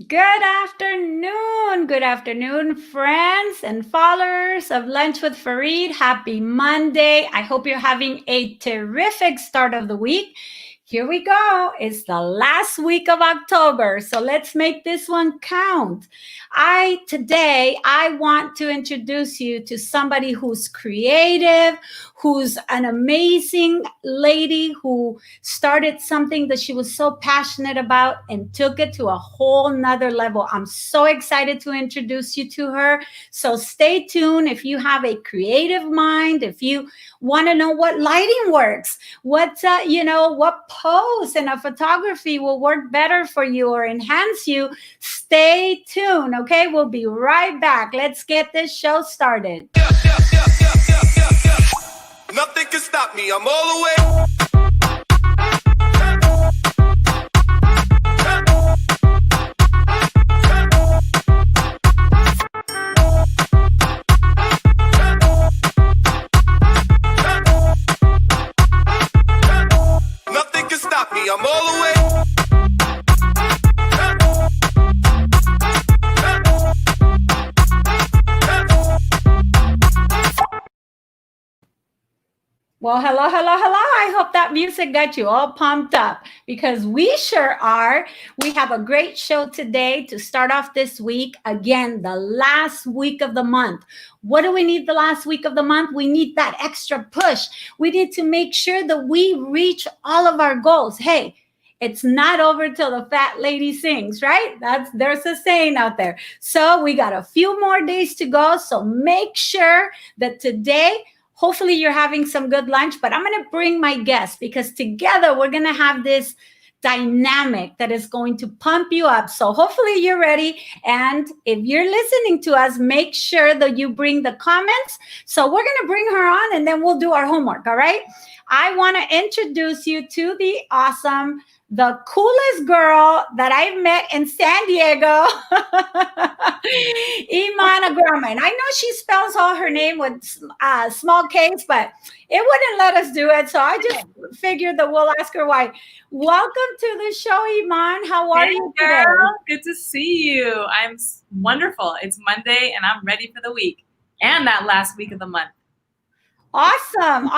Good afternoon, friends and followers of Lunch with Faride. Happy Monday. I hope you're having a terrific start of the week. Here we go. It's the last week of October, so let's make this one count. Today I want to introduce you to somebody who's creative, who's an amazing lady who started something that she was so passionate about and took it to a whole nother level. I'm so excited to introduce you to her. So stay tuned. If you have a creative mind, if you want to know what lighting works, what pose in a photography will work better for you or enhance you, stay tuned. Okay, we'll be right back. Let's get this show started. Nothing can stop me. I'm all the way. Nothing can stop me. I'm all the way. Well, hello. I hope that music got you all pumped up because we sure are. We have a great show today to start off this week. Again, the last week of the month. What do we need the last week of the month? We need that extra push. We need to make sure that we reach all of our goals. Hey, it's not over till the fat lady sings, right? There's a saying out there. So we got a few more days to go. So make sure that today, hopefully you're having some good lunch, but I'm going to bring my guests because together we're going to have this dynamic that is going to pump you up. So hopefully you're ready. And if you're listening to us, make sure that you bring the comments. So we're going to bring her on and then we'll do our homework. All right. I want to introduce you to the coolest girl that I've met in San Diego, eeman agrama. And I know she spells all her name with small K's, but it wouldn't let us do it. So I just figured that we'll ask her why. Welcome to the show, eeman. How are you today? Girl, good to see you. I'm wonderful. It's Monday and I'm ready for the week and that last week of the month. Awesome.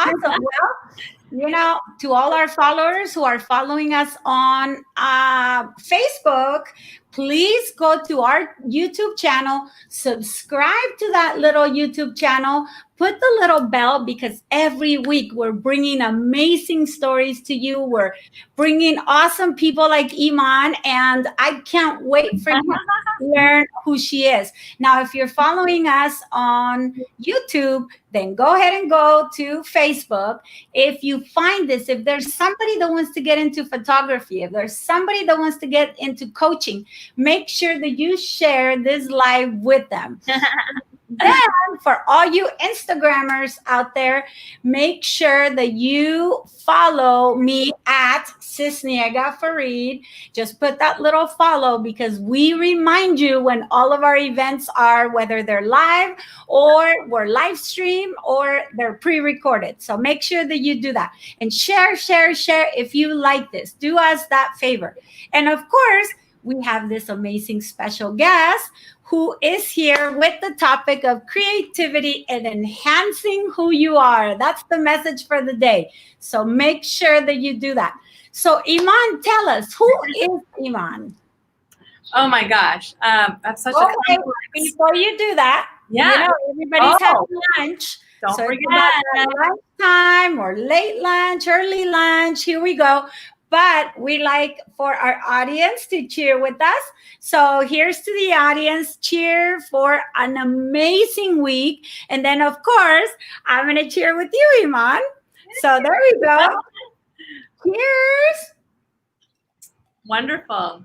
Well, to all our followers who are following us on Facebook, please go to our YouTube channel, subscribe to that little YouTube channel, put the little bell because every week we're bringing amazing stories to you. We're bringing awesome people like eeman, and I can't wait for you to learn who she is. Now, if you're following us on YouTube, then go ahead and go to Facebook. If you find this, if there's somebody that wants to get into photography, if there's somebody that wants to get into coaching, make sure that you share this live with them. Then for all you Instagrammers out there, make sure that you follow me at Cisniega Faride. Just put that little follow because we remind you when all of our events are, whether they're live or we're live stream or they're pre-recorded. So make sure that you do that and share if you like this. Do us that favor. And of course, we have this amazing special guest who is here with the topic of creativity and enhancing who you are. That's the message for the day. So make sure that you do that. So eeman, tell us, who is eeman? Oh my gosh. That's such a complex. Before you do that, everybody's having lunch. Don't forget forget. lunchtime or late lunch, early lunch. Here we go. But we like for our audience to cheer with us. So here's to the audience. Cheer for an amazing week. And then, of course, I'm going to cheer with you, eeman. So there we go. Cheers. Wonderful.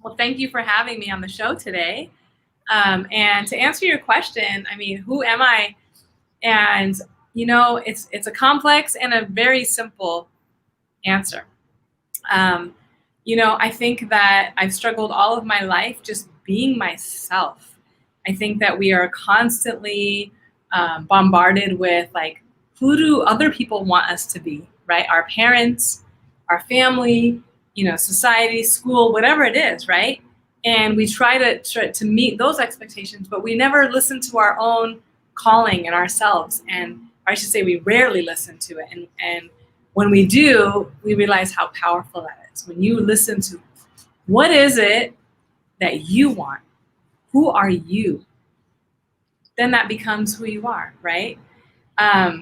Well, thank you for having me on the show today. And to answer your question, I mean, who am I? And, it's a complex and a very simple answer. I think that I've struggled all of my life just being myself. I think that we are constantly bombarded with like, who do other people want us to be, right? Our parents, our family, society, school, whatever it is, right? And we try to meet those expectations, but we never listen to our own calling in ourselves. And or I should say, we rarely listen to it. And when we do, we realize how powerful that is. When you listen to what is it that you want, who are you, then that becomes who you are, right?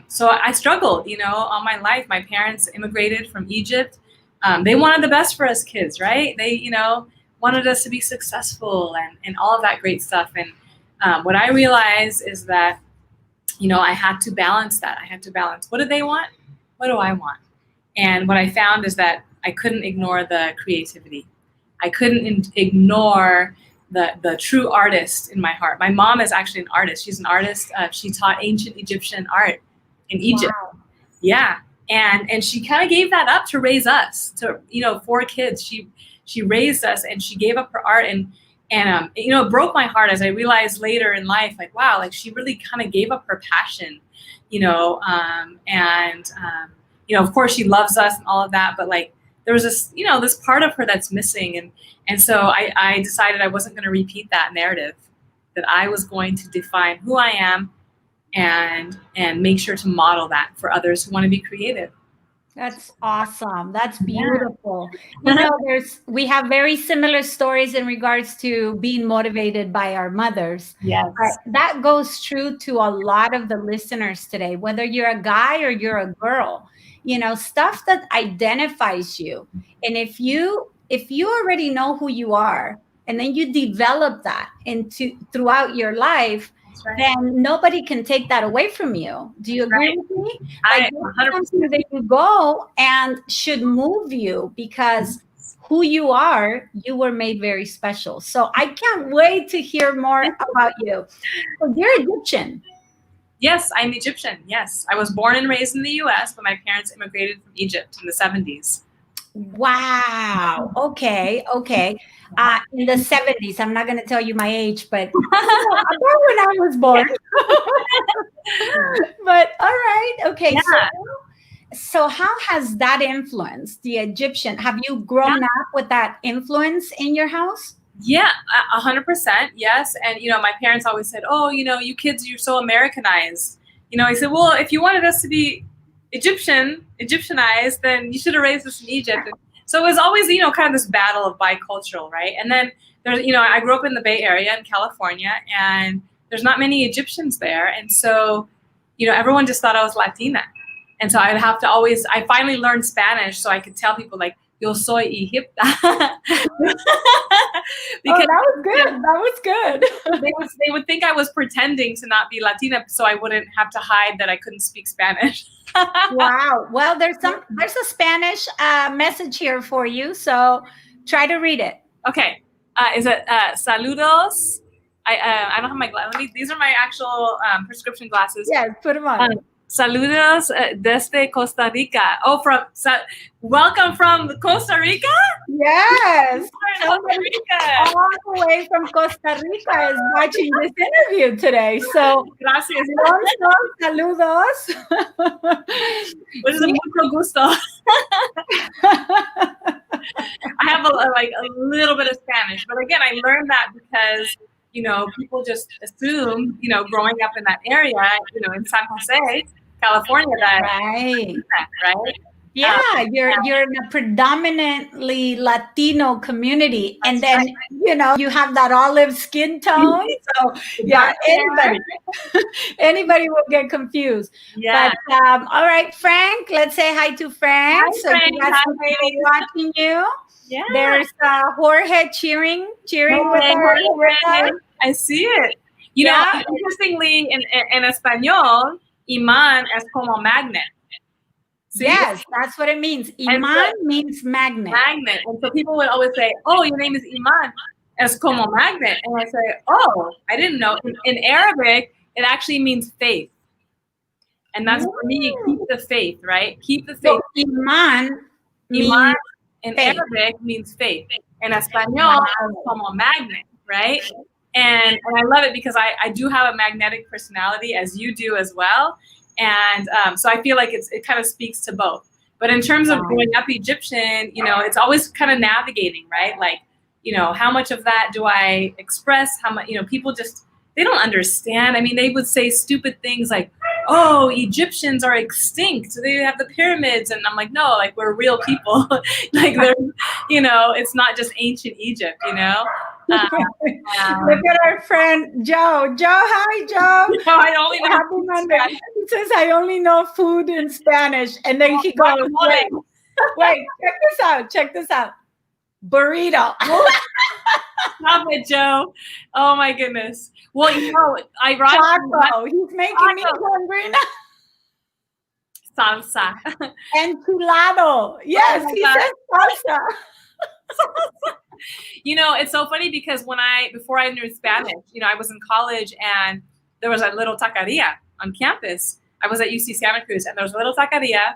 So I struggled, all my life. My parents immigrated from Egypt. They wanted the best for us kids, right? They, wanted us to be successful and all of that great stuff. And what I realized is that, I had to balance that. I had to balance, what do they want? What do I want? And what I found is that I couldn't ignore the creativity. I couldn't ignore the true artist in my heart. My mom is actually an artist. She's an artist. She taught ancient Egyptian art in Egypt. Wow. Yeah. And she kind of gave that up to raise us, to, 4 kids. She raised us and she gave up her art and it broke my heart as I realized later in life, like, wow, like she really kind of gave up her passion, of course she loves us and all of that, but like there was this, this part of her that's missing. And so I decided I wasn't going to repeat that narrative, that I was going to define who I am and make sure to model that for others who want to be creative. That's awesome. That's beautiful. We have very similar stories in regards to being motivated by our mothers. Yes. But that goes true to a lot of the listeners today, whether you're a guy or you're a girl, stuff that identifies you. And if you already know who you are, and then you develop that throughout your life, right, then nobody can take that away from you. Do you agree with me? Like, it's something that you go and should move you, because who you are, you were made very special. So I can't wait to hear more about you. So you're Egyptian. Yes, I'm Egyptian. Yes. I was born and raised in the US, but my parents immigrated from Egypt in the 70s. Wow. Okay. In the 70s, I'm not going to tell you my age, but about when I was born. But all right. Okay. Yeah. So how has that influenced the Egyptian? Have you grown up with that influence in your house? Yeah, 100%. Yes. And, my parents always said, oh, you kids, you're so Americanized. I said, well, if you wanted us to be Egyptianized, then you should have raised us in Egypt. And so it was always, kind of this battle of bicultural, right? And then there's, I grew up in the Bay Area in California, and there's not many Egyptians there. And so, everyone just thought I was Latina. And so I finally learned Spanish so I could tell people, like, yo soy Egipta. Because that was good. That was good. They would think I was pretending to not be Latina, so I wouldn't have to hide that I couldn't speak Spanish. Wow. Well, there's a Spanish message here for you, so try to read it. Okay. Is it saludos? I don't have my glasses. These are my actual prescription glasses. Yeah, put them on. Saludos desde Costa Rica. Oh, welcome from Costa Rica? Yes. Costa Rica. All the way from Costa Rica is watching this interview today. So, gracias. Saludos. Which is mucho gusto. I have a little bit of Spanish, but again, I learned that because people just assume, growing up in that area, in San Jose, California, right? Yeah, you're in a predominantly Latino community, and then you have that olive skin tone. So yeah, anybody will get confused. Yeah. But all right, Frank, let's say hi to Frank. Hi, so Frank. Hi, watching you. Yeah. There's Jorge cheering with us. I see it. Interestingly, in Espanol, eeman es como magnet. See? Yes, that's what it means. Eeman means magnet. Magnet. And so people would always say, oh, your name is eeman es como magnet. And I say, oh, I didn't know. In Arabic, it actually means faith. And that's for me, keep the faith, right? Keep the faith. So eeman in Arabic means faith. In Espanol, es como magnet, right? And I love it because I do have a magnetic personality, as you do as well. And so I feel like it kind of speaks to both. But in terms of growing up Egyptian, it's always kind of navigating, right? Like, how much of that do I express? How much, people just, they don't understand. I mean, they would say stupid things like, oh, Egyptians are extinct. They have the pyramids. And I'm like, no, like we're real people. Like they're, it's not just ancient Egypt, Look at our friend Joe. Joe, hi, Joe. No, I only know Happy Monday. He says, I only know food in Spanish. And then he goes, wait, check this out. Burrito. Stop it, Joe. Oh my goodness. Well, I Taco. He's making me hungry now. Salsa. Enchilado. Yes, he says salsa. It's so funny because before I knew Spanish, I was in college and there was a little taqueria on campus. I was at UC Santa Cruz and there was a little taqueria,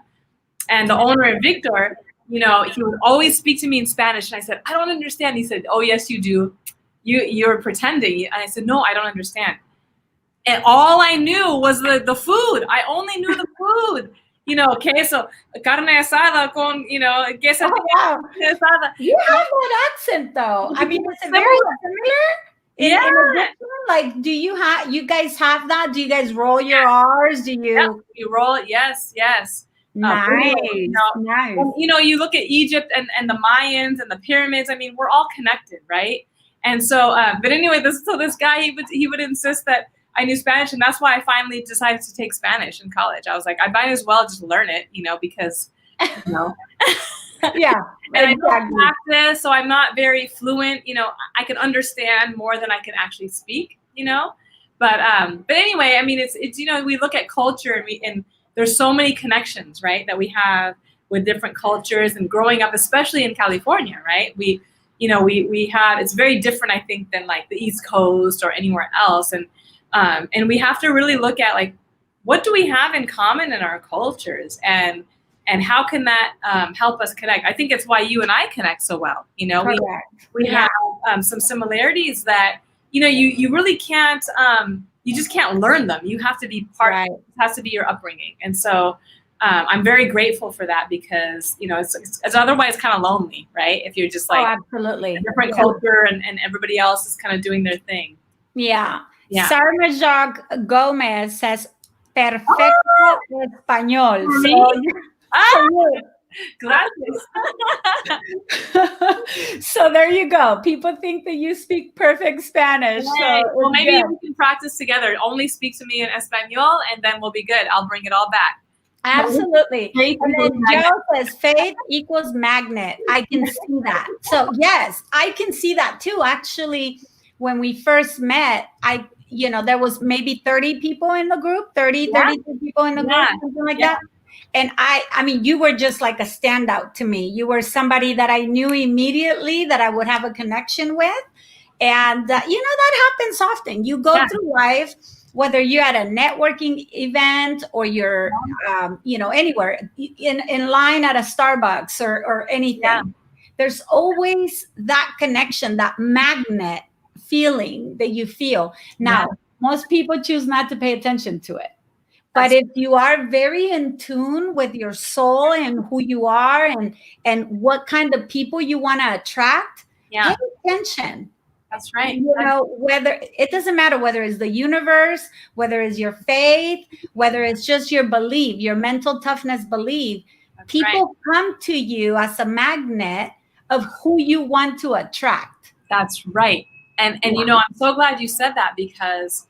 and the owner, Victor, he would always speak to me in Spanish. And I said, I don't understand. He said, oh, yes, you do. You're pretending. And I said, no, I don't understand. And all I knew was the food. I only knew the food. Queso, carne asada con, queso. Oh, wow. Asada. You have that accent, though. I mean, it's very similar. Yeah. Like, do you guys have that? Do you guys roll your R's? Do you? Yeah, you roll it. Yes. Nice. Nice. And, you look at Egypt and the Mayans and the pyramids. I mean, we're all connected, right? And so, but anyway, this guy, he would insist that I knew Spanish, and that's why I finally decided to take Spanish in college. I was like, I might as well just learn it, because, yeah. And I don't practice, so I'm not very fluent. I can understand more than I can actually speak. But anyway, I mean, it's we look at culture and there's so many connections, right, that we have with different cultures, and growing up, especially in California, right? We have, it's very different, I think, than like the East Coast or anywhere else, and we have to really look at like, what do we have in common in our cultures, and how can that help us connect? I think it's why you and I connect so well. We have some similarities that you really can't. You just can't learn them. You have to be part. Right. It has to be your upbringing, and so I'm very grateful for that because it's otherwise kind of lonely, right? If you're just like absolutely a different culture and everybody else is kind of doing their thing. Yeah. Sarmajog Gomez says, perfecto español. Gracias. So there you go. People think that you speak perfect Spanish. Right. So maybe we can practice together. Only speak to me in Espanol, and then we'll be good. I'll bring it all back. Absolutely. And then Joe says, faith equals magnet. I can see that. So yes, I can see that too. Actually, when we first met, there was maybe 30 people in the group, 32 people in the group, something like that. And I mean, you were just like a standout to me. You were somebody that I knew immediately that I would have a connection with. And, that happens often. You go through life, whether you're at a networking event or you're, anywhere in line at a Starbucks or anything. Yeah. There's always that connection, that magnet feeling that you feel. Now, most people choose not to pay attention to it. But if you are very in tune with your soul and who you are and what kind of people you want to attract, pay attention. That's right. Whether it doesn't matter whether it's the universe, whether it's your faith, whether it's just your belief, your mental toughness belief, people come to you as a magnet of who you want to attract. That's right. And I'm so glad you said that because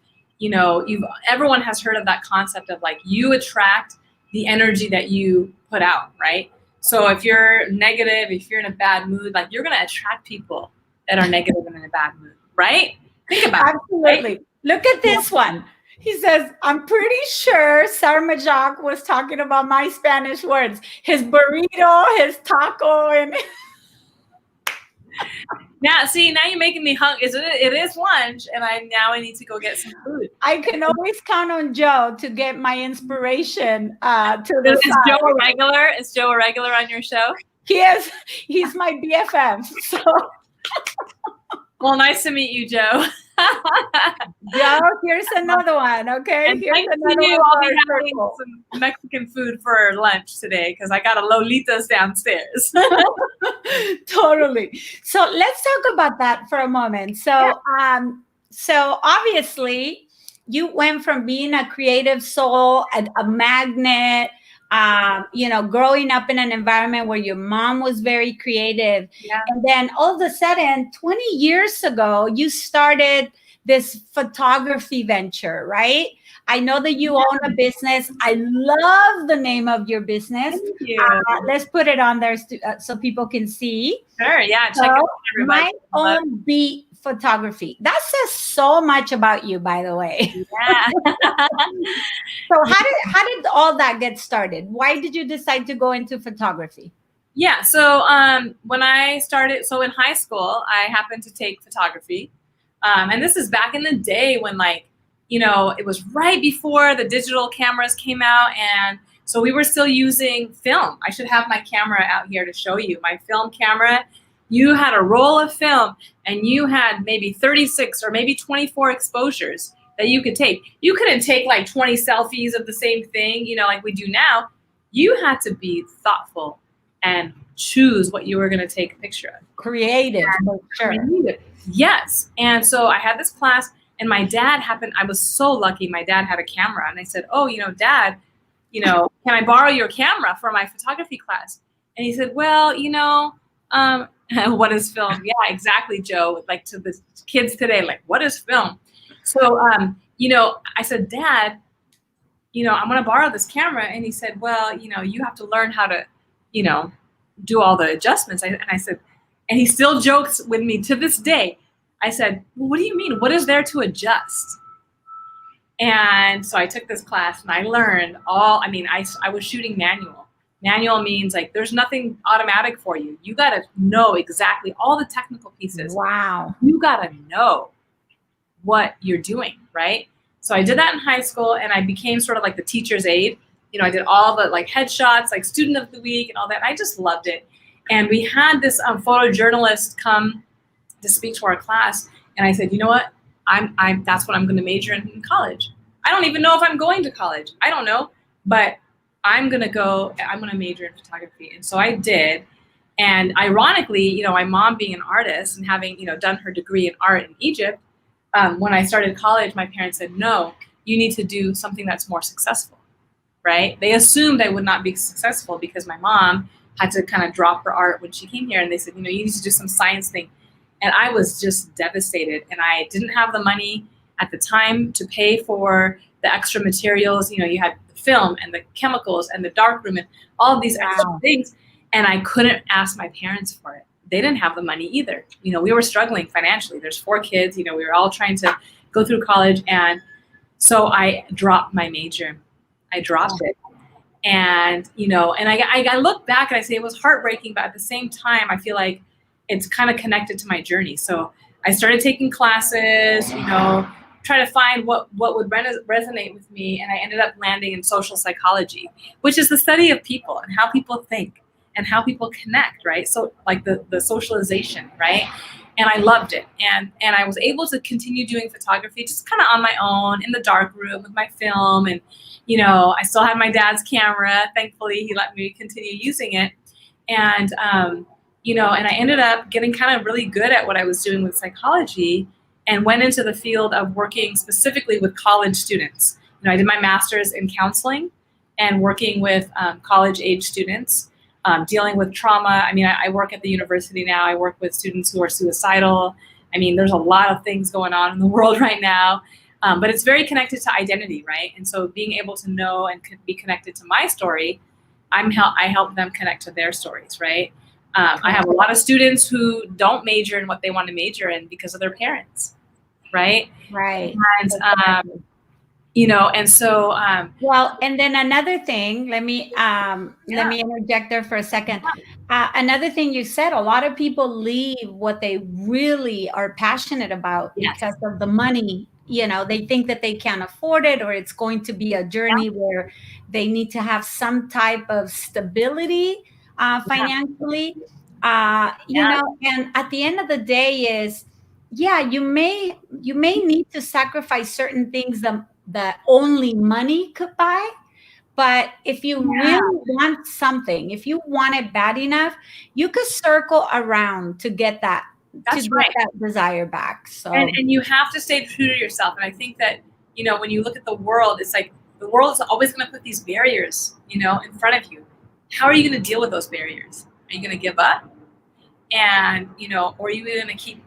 everyone has heard of that concept of like you attract the energy that you put out, right? So if you're negative, if you're in a bad mood, like you're going to attract people that are negative and in a bad mood, right? Think about it. Absolutely. Right? Look at this one. He says, I'm pretty sure Sarmajok was talking about my Spanish words. His burrito, his taco, and... Yeah, see, now you're making me hungry. It is lunch, and I need to go get some food. I can always count on Joe to get my inspiration to the Is Joe a regular? Is Joe a regular on your show? He is. He's my BFF. So. Well, nice to meet you, Joe. Joe, here's another one. Okay, And here's thanks to another you, one I'll for be our having circle. some Mexican food for lunch today because I got a Lolita's downstairs. Totally. So let's talk about that for a moment. So obviously you went from being a creative soul, a magnet, growing up in an environment where your mom was very creative. Yeah. And then all of a sudden, 20 years ago, you started this photography venture, right? I know that you own a business. I love the name of your business. Thank you. Let's put it on there so people can see. Sure, yeah, check it So, out, everybody. my own beat photography. That says so much about you, by the way. Yeah. So how did all that get started? Why did you decide to go into photography? Yeah, so when I started, so in high school, I happened to take photography. And this is back in the day when it was right before the digital cameras came out. And so we were still using film. I should have my camera out here to show you. My film camera, you had a roll of film and you had maybe 36 or maybe 24 exposures that you could take. You couldn't take like 20 selfies of the same thing, like we do now. You had to be thoughtful and choose what you were going to take a picture of. Creative, for sure. Creative. Yes. And so I had this class and my dad I was so lucky. My dad had a camera and I said, oh, Dad, can I borrow your camera for my photography class? And he said, well, what is film? Yeah, exactly, Joe. Like to the kids today, like, what is film? So, I said, Dad, I'm going to borrow this camera. And he said, well, you have to learn how to, do all the adjustments. And I said, and he still jokes with me to this day. I said, well, what do you mean? What is there to adjust? And so I took this class and I learned I was shooting manual. Manual means like there's nothing automatic for you. You got to know exactly all the technical pieces. Wow. You got to know what you're doing, right? So I did that in high school and I became sort of like the teacher's aide. I did all the like headshots, like student of the week and all that. And I just loved it. And we had this photojournalist come to speak to our class. And I said, you know what? That's what I'm going to major in college. I don't even know if I'm going to college. I don't know, but I'm going to major in photography. And so I did. And ironically, my mom being an artist and having, done her degree in art in Egypt, when I started college, my parents said, no, you need to do something that's more successful, right? They assumed I would not be successful because my mom had to kind of drop her art when she came here. And they said, you need to do some science thing. And I was just devastated. And I didn't have the money at the time to pay for the extra materials. You had the film and the chemicals and the darkroom and all of these extra things. And I couldn't ask my parents for it. They didn't have the money either. We were struggling financially. There's 4 kids. We were all trying to go through college. And so I dropped my major. I dropped it. And, and I look back and I say it was heartbreaking, but at the same time, I feel like it's kind of connected to my journey. So I started taking classes, try to find what would resonate with me. And I ended up landing in social psychology, which is the study of people and how people think and how people connect, right? So like the socialization, right? And I loved it. And I was able to continue doing photography just kind of on my own in the dark room with my film. And, I still had my dad's camera. Thankfully, he let me continue using it. And, and I ended up getting kind of really good at what I was doing with psychology and went into the field of working specifically with college students. I did my master's in counseling and working with college-age students, dealing with trauma. I work at the university now. I work with students who are suicidal. There's a lot of things going on in the world right now, but it's very connected to identity, right? And so being able to know and be connected to my story, I help them connect to their stories, right? I have a lot of students who don't major in what they want to major in because of their parents, right? Right. And, and so. Well, and then another thing, let me interject there for a second. Another thing you said, a lot of people leave what they really are passionate about because of the money. They think that they can't afford it, or it's going to be a journey where they need to have some type of stability financially. And at the end of the day is, yeah, you may need to sacrifice certain things that only money could buy. But if you Yeah. really want something, if you want it bad enough, you could circle around to get that That's right. that desire back. So And you have to stay true to yourself. And I think that, you know, when you look at the world, it's like the world is always going to put these barriers, you know, in front of you. How are you going to deal with those barriers? Are you going to give up? And, you know, or are you going to keep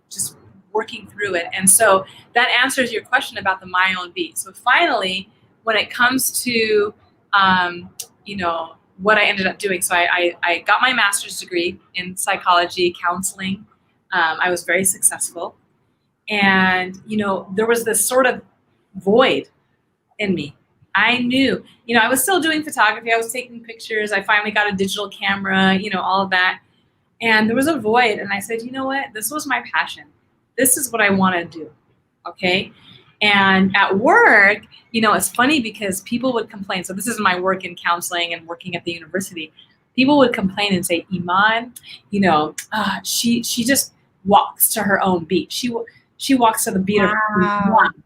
just working through it? And so that answers your question about the my own beat. So finally, when it comes to, you know, what I ended up doing. So I got my master's degree in psychology, counseling. I was very successful. And, you know, there was this sort of void in me. I knew, you know, I was still doing photography. I was taking pictures. I finally got a digital camera, you know, all of that. And there was a void. And I said, you know what? This was my passion. This is what I want to do. Okay. And at work, you know, it's funny because people would complain. So this is my work in counseling and working at the university. People would complain and say, Eeman, you know, she just walks to her own beat. She walks to the beat of her own drum.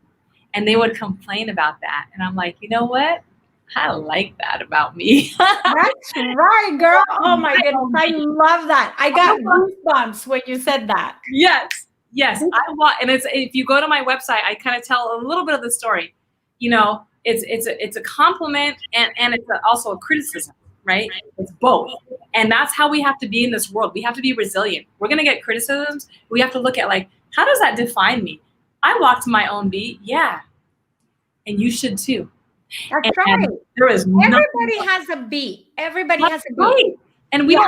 And they would complain about that. And I'm like, you know what? I like that about me. that's right, girl. Oh my goodness. I love that. I got goosebumps when you said that. Yes. And it's, if you go to my website, I kind of tell a little bit of the story. You know, it's a compliment and it's also a criticism, right? It's both. And that's how we have to be in this world. We have to be resilient. We're going to get criticisms. We have to look at, like, how does that define me? I walk to my own beat. Yeah. And you should too. That's right. And there is everybody has a beat. Everybody has a beat. Right. And we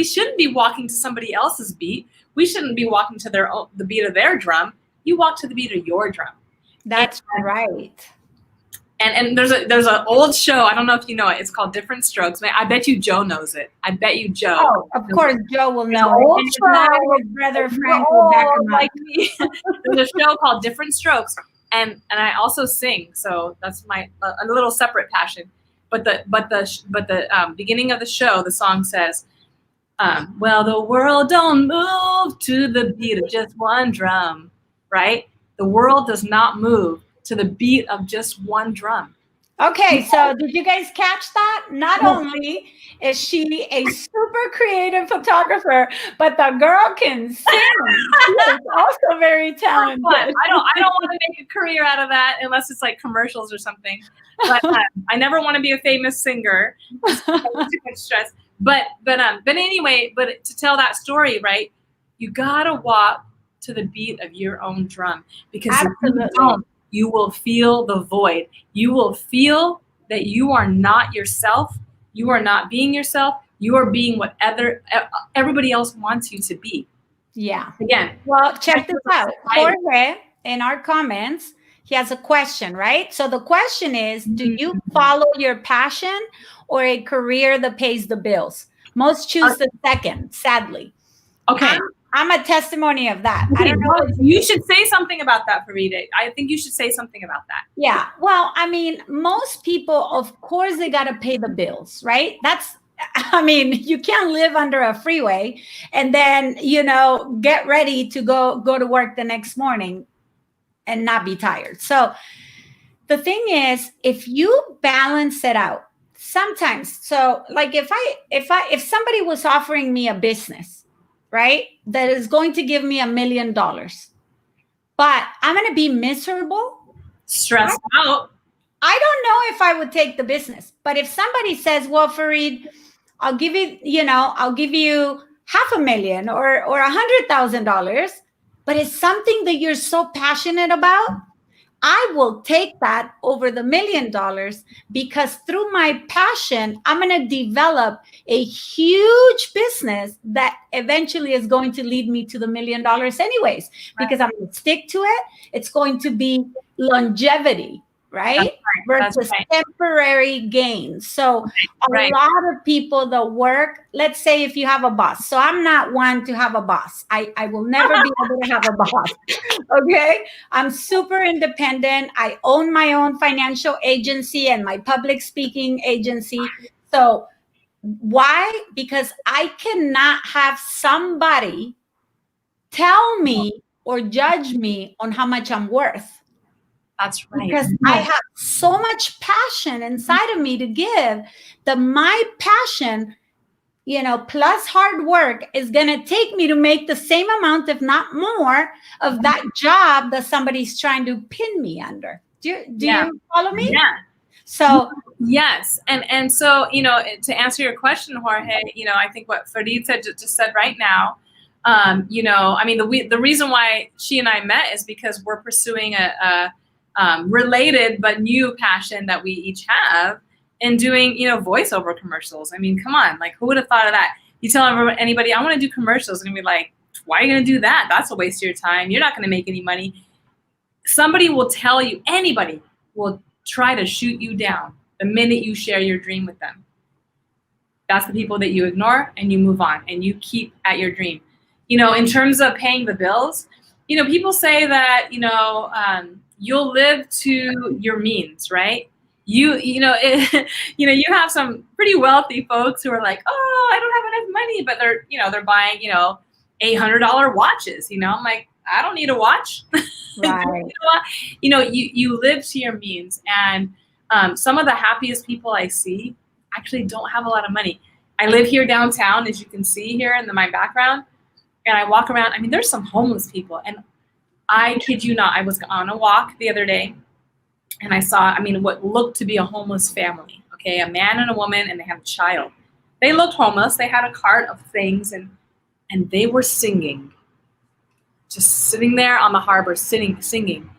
shouldn't be walking to somebody else's beat. We shouldn't be walking to the beat of their drum. You walk to the beat of your drum. That's right. And there's an old show. I don't know if you know it. It's called Different Strokes. I bet you Joe knows it. I bet you Joe. Oh, of course, Joe will know it. And his brother Frank will back him up. Like me. There's a show called Different Strokes, and I also sing. So that's my a little separate passion. But the beginning of the show, the song says, "Well, the world don't move to the beat of just one drum, right? The world does not move to the beat of just one drum." Okay, so did you guys catch that? Not only is she a super creative photographer, but the girl can sing. She is also very talented. I don't want to make a career out of that unless it's like commercials or something. But I never want to be a famous singer. It's too much stress. But anyway, but to tell that story, right? You gotta walk to the beat of your own drum, because if you don't, you will feel the void. You will feel that you are not yourself. You are not being yourself. You are being what everybody else wants you to be. Yeah. Again. Well, check this out. Jorge, in our comments, he has a question, right? So the question is, do you follow your passion or a career that pays the bills? Most choose the second, sadly. Okay. I'm a testimony of that. Okay, I don't know. You should say something about that, Faride. I think you should say something about that. Yeah. Well, I mean, most people, of course, they got to pay the bills, right? I mean, you can't live under a freeway and then, you know, get ready to go to work the next morning and not be tired. So the thing is, if you balance it out, sometimes, so like if somebody was offering me a business, right, that is going to give me $1 million, but I'm going to be miserable, stressed out, I don't know if I would take the business. But if somebody says, well, Farid, I'll give you $500,000 or $100,000, but it's something that you're so passionate about, I will take that over the $1 million, because through my passion, I'm going to develop a huge business that eventually is going to lead me to the $1 million anyways, because I'm going to stick to it. It's going to be longevity, right? Versus temporary gain. So a lot of people that work, let's say if you have a boss. So I'm not one to have a boss. I will never be able to have a boss. Okay. I'm super independent. I own my own financial agency and my public speaking agency. So why? Because I cannot have somebody tell me or judge me on how much I'm worth. That's right. Because I have so much passion inside of me to give that my passion, plus hard work is going to take me to make the same amount, if not more, of that job that somebody's trying to pin me under. Do you follow me? Yeah. So yes, and so to answer your question, Jorge, I think what Faride just said right now. The reason why she and I met is because we're pursuing a related but new passion that we each have in doing, voiceover commercials. I mean, come on, like who would have thought of that? You tell anybody, I want to do commercials, and be like, why are you going to do that? That's a waste of your time. You're not going to make any money. Somebody will tell you, anybody will try to shoot you down the minute you share your dream with them. That's the people that you ignore, and you move on and you keep at your dream. In terms of paying the bills, people say that, you'll live to your means, right? You have some pretty wealthy folks who are like, oh, I don't have enough money, but they're buying, $800 watches. I'm like, I don't need a watch. right. You live to your means. And some of the happiest people I see actually don't have a lot of money. I live here downtown, as you can see here in my background, and I walk around. I mean, there's some homeless people, and I kid you not, I was on a walk the other day, and I saw, what looked to be a homeless family. Okay, a man and a woman, and they had a child. They looked homeless. They had a cart of things, and they were singing, just sitting there on the harbor, singing.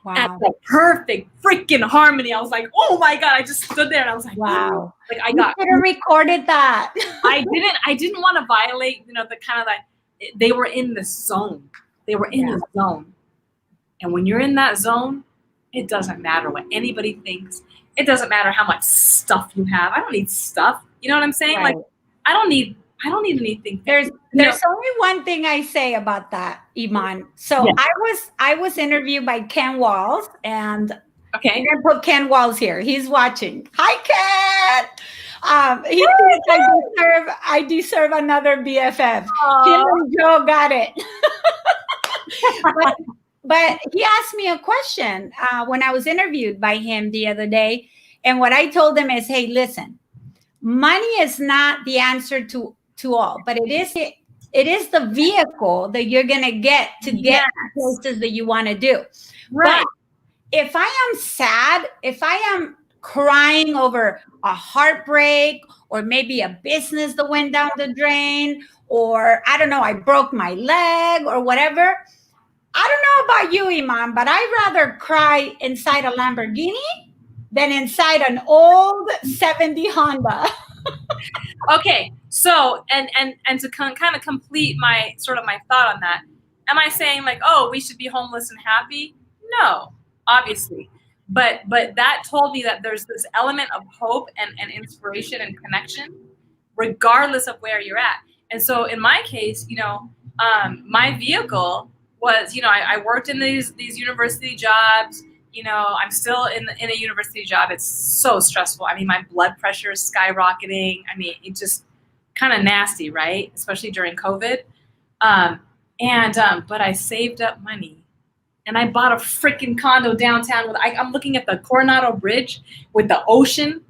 Wow. At the perfect freaking harmony. I was like, oh my God, I just stood there and I was like, wow. Like I could have recorded that. I didn't want to violate, the kind of like, they were in the zone. They were in the zone. And when you're in that zone, it doesn't matter what anybody thinks. It doesn't matter how much stuff you have. I don't need stuff. You know what I'm saying? Right. Like, I don't need anything. There's only one thing I say about that, Eeman. So yes. I was interviewed by Ken Walls, and okay, we're gonna put Ken Walls here. He's watching. Hi, Ken. He thinks I deserve another BFF. Him and Joe got it. but he asked me a question when I was interviewed by him the other day, and what I told him is, hey, listen, money is not the answer to all, but it is the vehicle that you're going to get to get places that you want to do. Right. But if I am sad, if I am crying over a heartbreak, or maybe a business that went down the drain, or I don't know, I broke my leg or whatever, I don't know about you, Eeman, but I'd rather cry inside a Lamborghini than inside an old 70 Honda. Okay, so and to kind of complete my thought on that, am I saying like, oh, we should be homeless and happy? No, obviously, but that told me that there's this element of hope and inspiration and connection, regardless of where you're at. And so in my case, my vehicle was, I worked in these university jobs. I'm still in a university job. It's so stressful. I mean, my blood pressure is skyrocketing. I mean, it's just kind of nasty, right? Especially during COVID. But I saved up money, and I bought a freaking condo downtown. I'm looking at the Coronado Bridge with the ocean,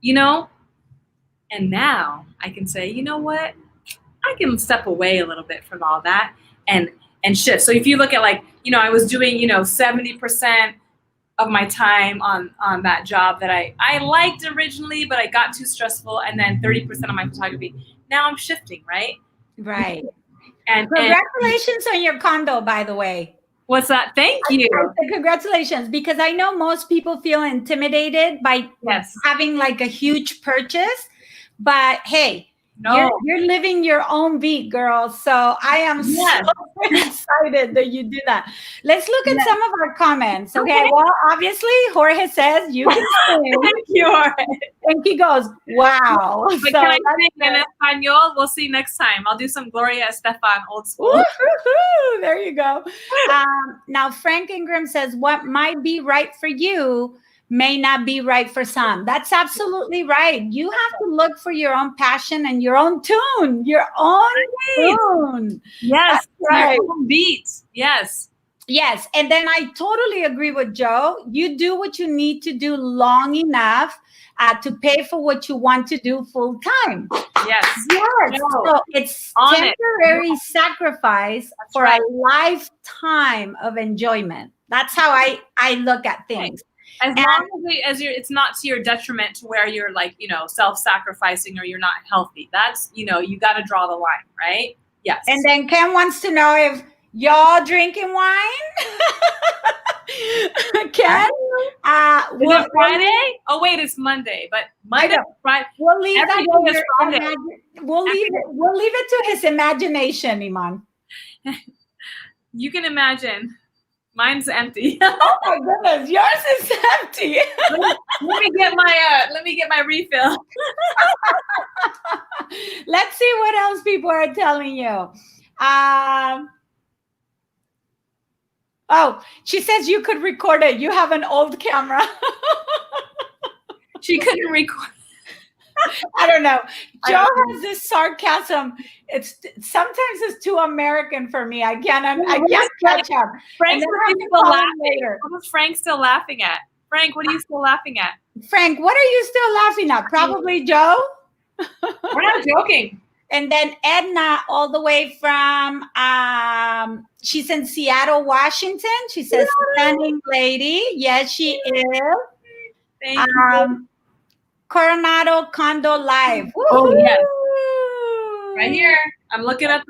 and now I can say, you know what? I can step away a little bit from all that and shift. So if you look at I was doing, 70% of my time on that job that I liked originally, but I got too stressful, and then 30% of my photography. Now I'm shifting, right? Right. And congratulations on your condo, by the way. What's that? Thank you. Congratulations, because I know most people feel intimidated by having like a huge purchase, but hey, no. You're living your own beat, girl. So I am so excited that you do that. Let's look at some of our comments. Okay. Well, obviously, Jorge says you can sing. Thank you, Jorge. And he goes, wow. But can I sing in Espanol? We'll see next time. I'll do some Gloria Estefan, old school. Woo-hoo-hoo. There you go. Now, Frank Ingram says, what might be right for you may not be right for some. That's absolutely right. You have to look for your own passion and your own tune, your own tune. Yes, right. Your own beats. Yes. Yes. And then I totally agree with Joe. You do what you need to do long enough to pay for what you want to do full time. Yes. Yes. So it's temporary sacrifice for a lifetime of enjoyment. That's how I look at things. As long as it's not to your detriment to where you're like, self-sacrificing or you're not healthy. That's, you got to draw the line, right? Yes. And then Ken wants to know if y'all drinking wine. Ken? Is it Friday? Oh, wait, it's Monday. But Monday, Friday. We'll leave we'll leave it to his imagination, Eeman. You can imagine. Mine's empty. Oh my goodness, yours is empty. let me get my refill. Let's see what else people are telling you. Oh, she says you could record it. You have an old camera. She couldn't record. I don't know. Joe has this sarcasm. Sometimes it's too American for me. I can't catch up. Frank's still laughing. What is Frank still laughing at? Frank, what are you still laughing at? Frank, what are you still laughing at? Probably Joe. We're not joking. And then Edna, all the way from she's in Seattle, Washington. She says, stunning lady. Yes, she is. Thank you. Coronado Condo Live. Oh yes, right here. I'm looking at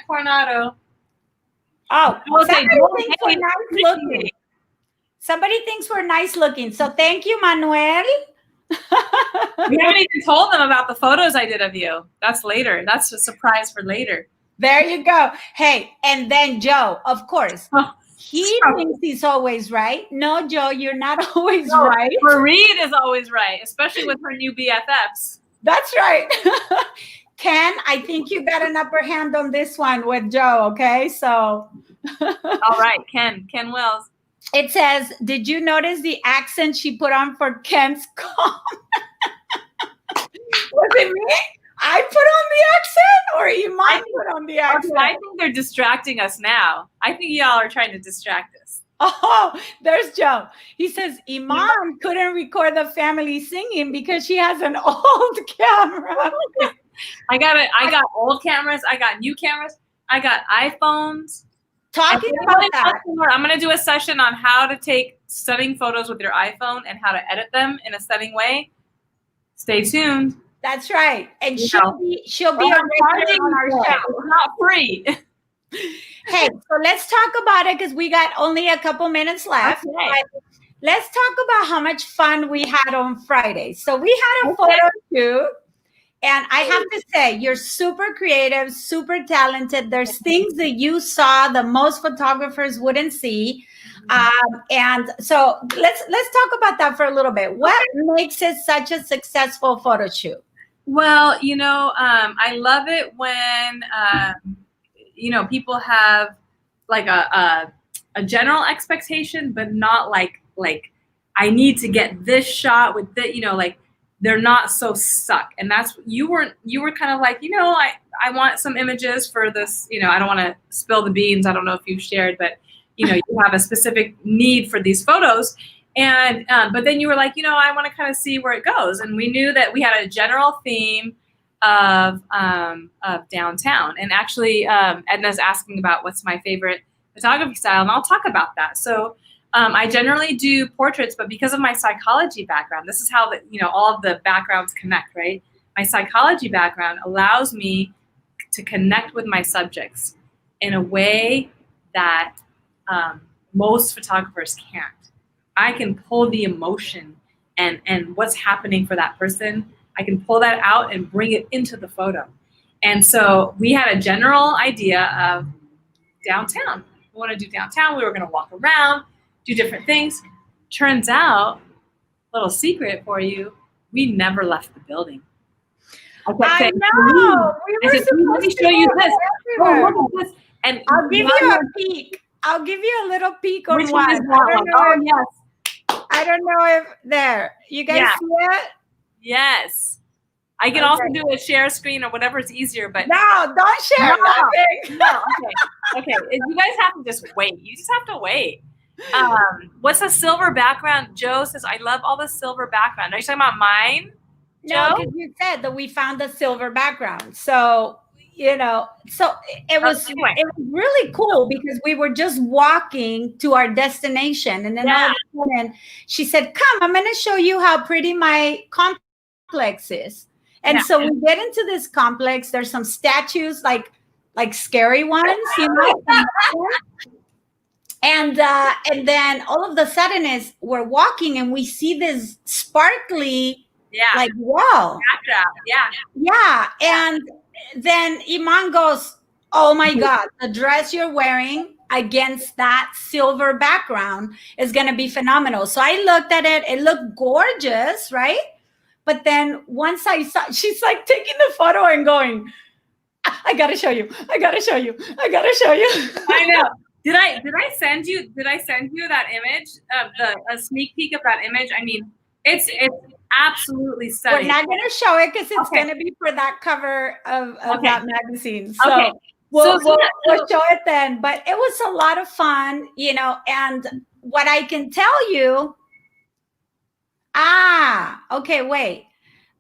Coronado. Oh, somebody thinks we're nice looking. So thank you, Manuel. We haven't even told them about the photos I did of you. That's later. That's a surprise for later. There you go. Hey, and then Joe, of course. He thinks he's always right. No, Joe, you're not always right. Faride is always right, especially with her new BFFs. That's right. Ken, I think you got an upper hand on this one with Joe, okay? So. All right, Ken Wills. It says, did you notice the accent she put on for Ken's comment? Was it me? I put on the accent, or you might put on the accent? I think they're distracting us now. I think y'all are trying to distract us. Oh, there's Joe. He says, Eeman couldn't record the family singing because she has an old camera. I got old cameras. I got new cameras. I got iPhones. Talking about that. I'm going to do a session on how to take stunning photos with your iPhone and how to edit them in a stunning way. Stay tuned. That's right. And she'll be a regular on our show. It's not free. Hey, so let's talk about it because we got only a couple minutes left. Okay. Let's talk about how much fun we had on Friday. So we had a photo shoot. And I have to say, you're super creative, super talented. There's things that you saw that most photographers wouldn't see. And so let's talk about that for a little bit. What makes it such a successful photo shoot? Well, I love it when, people have like a general expectation, but not like I need to get this shot with the, they're not so stuck. And that's, you were kind of like, I want some images for this, I don't want to spill the beans. I don't know if you've shared, but you have a specific need for these photos. And, but then you were like, I want to kind of see where it goes. And we knew that we had a general theme of downtown. And actually, Edna's asking about what's my favorite photography style, and I'll talk about that. So I generally do portraits, but because of my psychology background, this is how all of the backgrounds connect, right? My psychology background allows me to connect with my subjects in a way that most photographers can't. I can pull the emotion and what's happening for that person. I can pull that out and bring it into the photo. And so we had a general idea of downtown. We want to do downtown. We were going to walk around, do different things. Turns out, little secret for you, we never left the building. I know. We were supposed to show you this. Oh, look at this. And I'll give you a peek. I'll give you a little peek on which one is that one? Oh, yes. I don't know if there. You guys see it? Yes. I can also do a share screen or whatever is easier, but no, don't share nothing. No, okay. You guys have to just wait. You just have to wait. What's the silver background? Joe says, I love all the silver background. Are you talking about mine? No, because you said that we found the silver background. So, you know, so it was really cool because we were just walking to our destination. And then all of a sudden she said, come, I'm going to show you how pretty my complex is. And so we get into this complex. There's some statues, like scary ones, you know. And then all of a sudden we're walking and we see this sparkly, like wall. Yeah. And then Eeman goes, oh my God, the dress you're wearing against that silver background is going to be phenomenal. So I looked at it. It looked gorgeous, right? But then once I saw, she's like taking the photo and going, I got to show you. I got to show you. I got to show you. I know. Did I send you that image of a sneak peek of that image? I mean, it's absolutely stunning. We're not going to show it because it's going to be for that cover of that magazine. So we'll show it then. But it was a lot of fun, you know. And what I can tell you, okay, wait.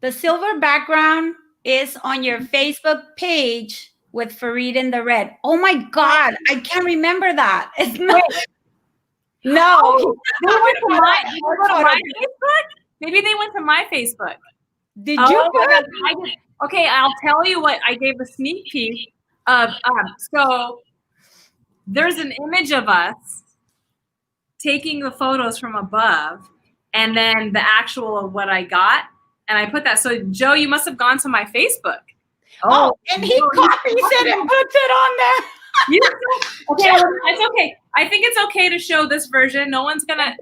The silver background is on your Facebook page with Faride in the red. Oh my God, I can't remember that. It's not. No. They went to my Facebook? Maybe they went to my Facebook. Did you? Okay, I'll tell you what I gave a sneak peek of. So there's an image of us taking the photos from above, and then the actual of what I got, and I put that. So Joe, you must have gone to my Facebook. Oh, and he copies it and puts it on there. Okay, it's okay. I think it's okay to show this version. No one's gonna.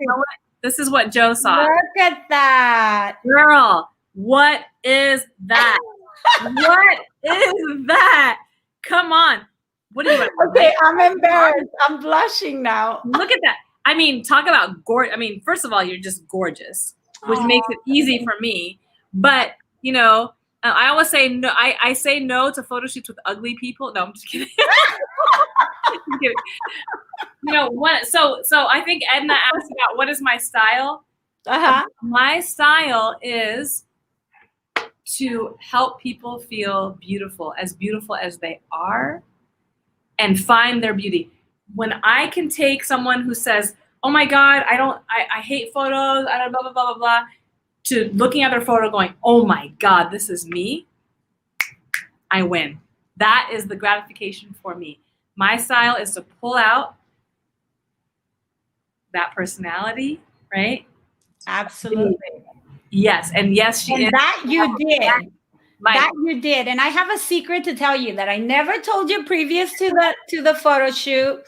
This is what Joe saw. Look at that, girl. What is that? What is that? Come on. What do you want? Okay, I'm embarrassed. I'm blushing now. Look at that. I mean, talk about gorgeous. I mean, first of all, you're just gorgeous, which makes it easy for me. But you know, I always say no. I say no to photo shoots with ugly people. No, I'm just kidding. I'm kidding. You know what? So I think Edna asked about what is my style. My style is to help people feel beautiful as they are, and find their beauty. When I can take someone who says, "Oh my God, I hate photos. I don't blah blah blah blah blah," to looking at their photo, going, "Oh my God, this is me," I win. That is the gratification for me. My style is to pull out that personality, right? Absolutely. Yes, and yes, she is. That you did. That you did. And I have a secret to tell you that I never told you previous to the photo shoot.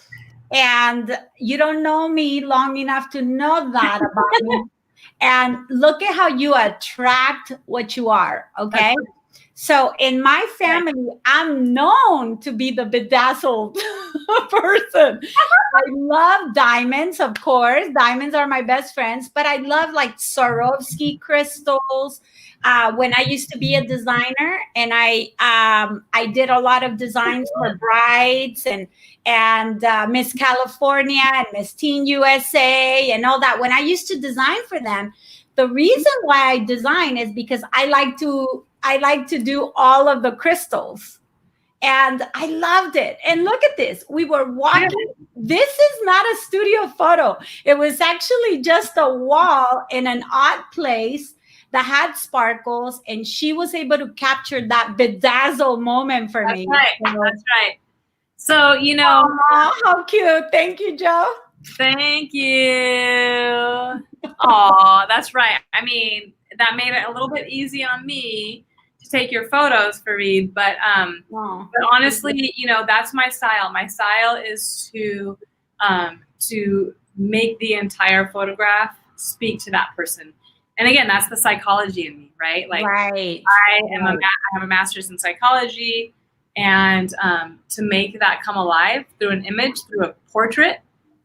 And you don't know me long enough to know that about me. And look at how you attract what you are. Okay. So in my family, I'm known to be the bedazzled person. I love diamonds, of course. Diamonds are my best friends, but I love like Swarovski crystals. When I used to be a designer, and I did a lot of designs for brides and Miss California and Miss Teen USA and all that. When I used to design for them, the reason why I design is because I like to do all of the crystals. And I loved it. And look at this. We were walking. This is not a studio photo. It was actually just a wall in an odd place that had sparkles. And she was able to capture that bedazzle moment for me. Right. That's right. So, you know. Oh, how cute. Thank you, Joe. Thank you. Oh, that's right. I mean, that made it a little bit easy on me to take your photos, Faride. But honestly, you know, that's my style. My style is to make the entire photograph speak to that person. And again, that's the psychology in me, right? Like, I have a master's in psychology, and to make that come alive through an image, through a portrait,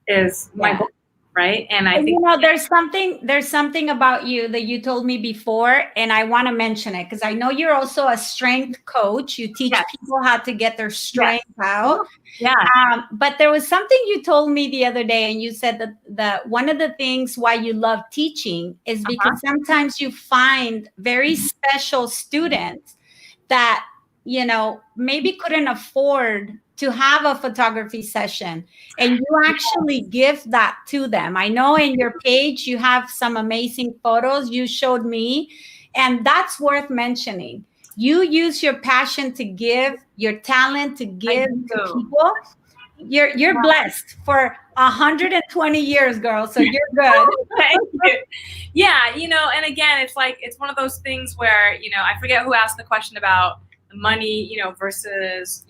is my goal. right? And I think there's something about you that you told me before, and I want to mention it because I know you're also a strength coach. You teach yes, people how to get their yes, strength out. yeah, But there was something you told me the other day, and you said that one of the things why you love teaching is because sometimes you find very special students that maybe couldn't afford to have a photography session, and you actually give that to them. I know in your page you have some amazing photos you showed me, and that's worth mentioning. You use your passion to give, your talent to give to people. You're blessed for 120 years, girl, so you're good. Thank you. Yeah, and again, it's like, it's one of those things where, I forget who asked the question about the money, versus,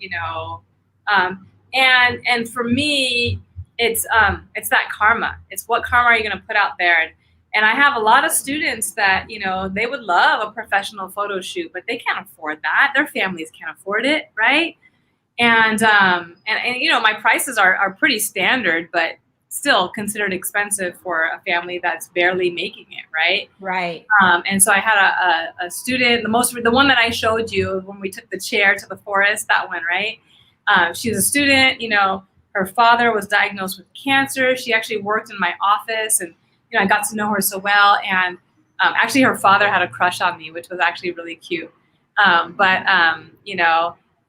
and for me, it's that karma. It's what karma are you going to put out there? And I have a lot of students that, they would love a professional photo shoot, but they can't afford that. Their families can't afford it, right? And my prices are pretty standard, but still considered expensive for a family that's barely making it, right? Right. And so I had a student, the one that I showed you when we took the chair to the forest, that one, right? She was a student, her father was diagnosed with cancer. She actually worked in my office, and, I got to know her so well. And actually her father had a crush on me, which was actually really cute. But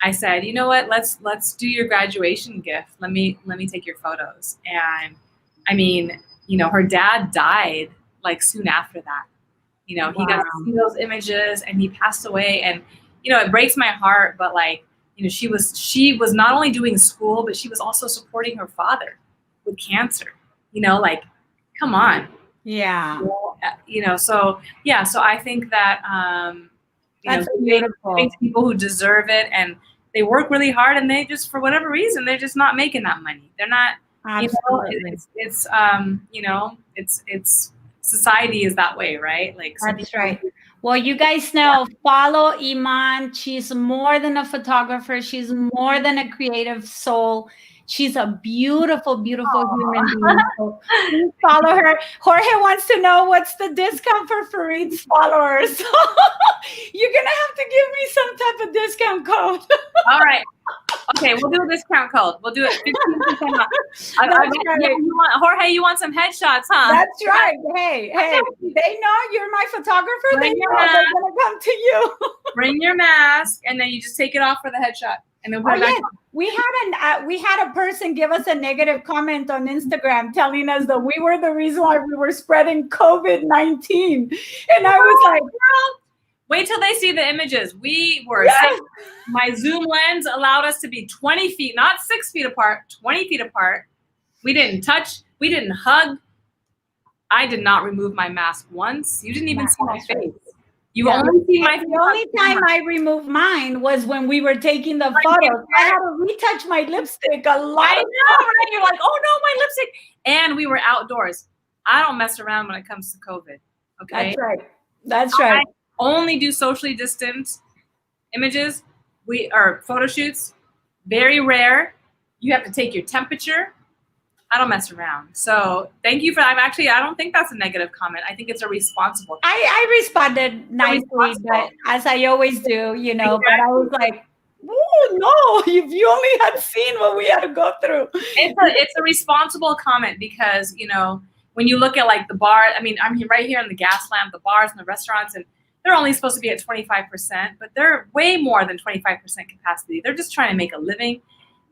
I said, you know what, let's do your graduation gift. Let me take your photos. And I mean, her dad died like soon after that. He got to see those images, and he passed away. And, it breaks my heart, but like, she was not only doing school, but she was also supporting her father with cancer, like, come on. Yeah. So I think that, that's beautiful. Things people who deserve it, and they work really hard, and they just, for whatever reason, they're just not making that money. They're not, absolutely. It's society is that way, right? Like, that's right. Well, you guys know, follow eeman. She's more than a photographer. She's more than a creative soul. She's a beautiful, beautiful human being. So please follow her. Jorge wants to know what's the discount for Faride's followers. You're going to have to give me some type of discount code. All right. Okay, we'll do a discount code. We'll do it 15% off. Jorge, you want some headshots, huh? That's right. Hey, they know you're my photographer. They know they're going to come to you. Bring your mask, and then you just take it off for the headshot. And then we had a person give us a negative comment on Instagram telling us that we were the reason why we were spreading COVID-19. And I was like, wait till they see the images. We were safe. My zoom lens allowed us to be 20 feet, not 6 feet apart, 20 feet apart. We didn't touch. We didn't hug. I did not remove my mask once. You didn't even see my face. You only see my face. The only time I removed mine was when we were taking the photos. I had to retouch my lipstick a lot. I know, right? You're like, oh no, my lipstick. And we were outdoors. I don't mess around when it comes to COVID. Okay. That's right. That's right. I only do socially distanced images. Photo shoots. Very rare. You have to take your temperature. I don't mess around. So thank you for that. I don't think that's a negative comment. I think it's a responsible comment. I responded nicely, but as I always do, but I was like, oh no, if you only had seen what we had to go through. It's a responsible comment because, when you look at like the bar, I mean, I'm right here in the gas lamp, the bars and the restaurants, and they're only supposed to be at 25%, but they're way more than 25% capacity. They're just trying to make a living.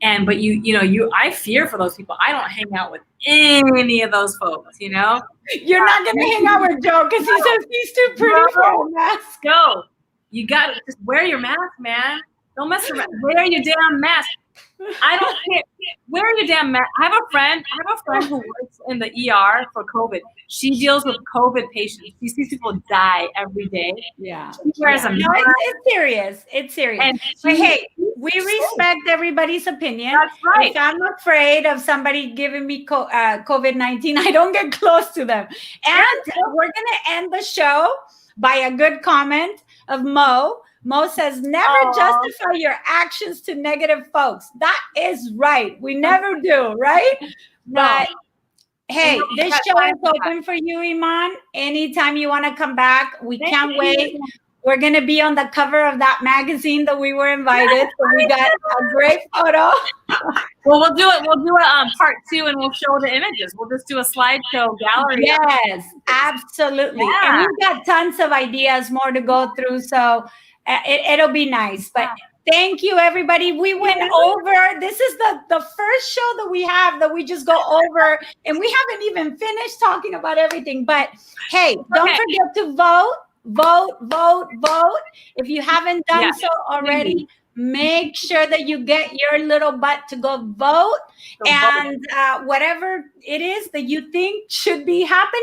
But I fear for those people. I don't hang out with any of those folks, You're not going to hang out with Joe because he says he's too pretty for a mask. Go. You got to just wear your mask, man. Don't mess around. Wear your damn mask. I don't care. Wear your damn mask. I have a friend who works in the ER for COVID. She deals with COVID patients. She sees people die every day. Yeah. She wears a mask. No, it's serious. It's serious. But hey, we respect everybody's opinion. That's right. If I'm afraid of somebody giving me COVID-19, I don't get close to them. And we're going to end the show by a good comment of Mo. Mo says, never justify your actions to negative folks. That is right. We never do, right? No. Hey, And this that show time is for that. open for you, Eeman. Anytime you want to come back, we Thank can't you. wait. We're going to be on the cover of that magazine that we were invited. So we got a great photo. Well, we'll do it. We'll do a part 2, and we'll show the images. We'll just do a slideshow gallery. Yes, absolutely. Yeah. And we've got tons of ideas more to go through. So it'll be nice. But thank you, everybody. We went over. This is the first show that we have that we just go over, and we haven't even finished talking about everything. But hey, don't forget to vote. If you haven't done so already, make sure that you get your little butt to go vote. And whatever it is that you think should be happening,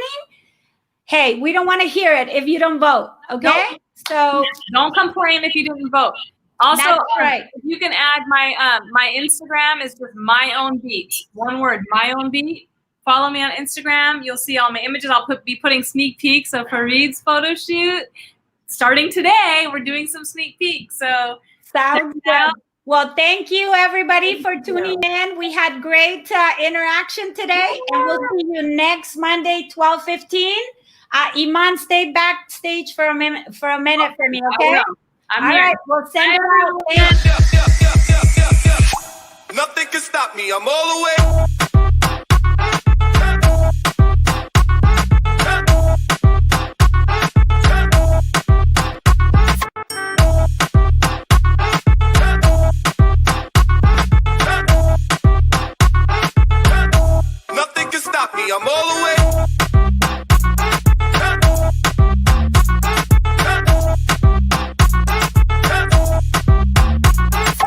hey, we don't want to hear it if you don't vote. Okay? Nope. So don't complain if you didn't vote. Also, that's right. If you can add my Instagram is just my own beat. One word, my own beat. Follow me on Instagram. You'll see all my images. I'll be putting sneak peeks of Faride's photo shoot. Starting today, we're doing some sneak peeks. So sounds good. Well, thank you, everybody, for tuning in. We had great interaction today, and we'll see you next Monday, 12:15. Eeman, stay backstage for a minute for me, okay? I'm all here. Right, we'll send it out. Thanks. Nothing can stop me. I'm all the way. Nothing can stop me. I'm all the way.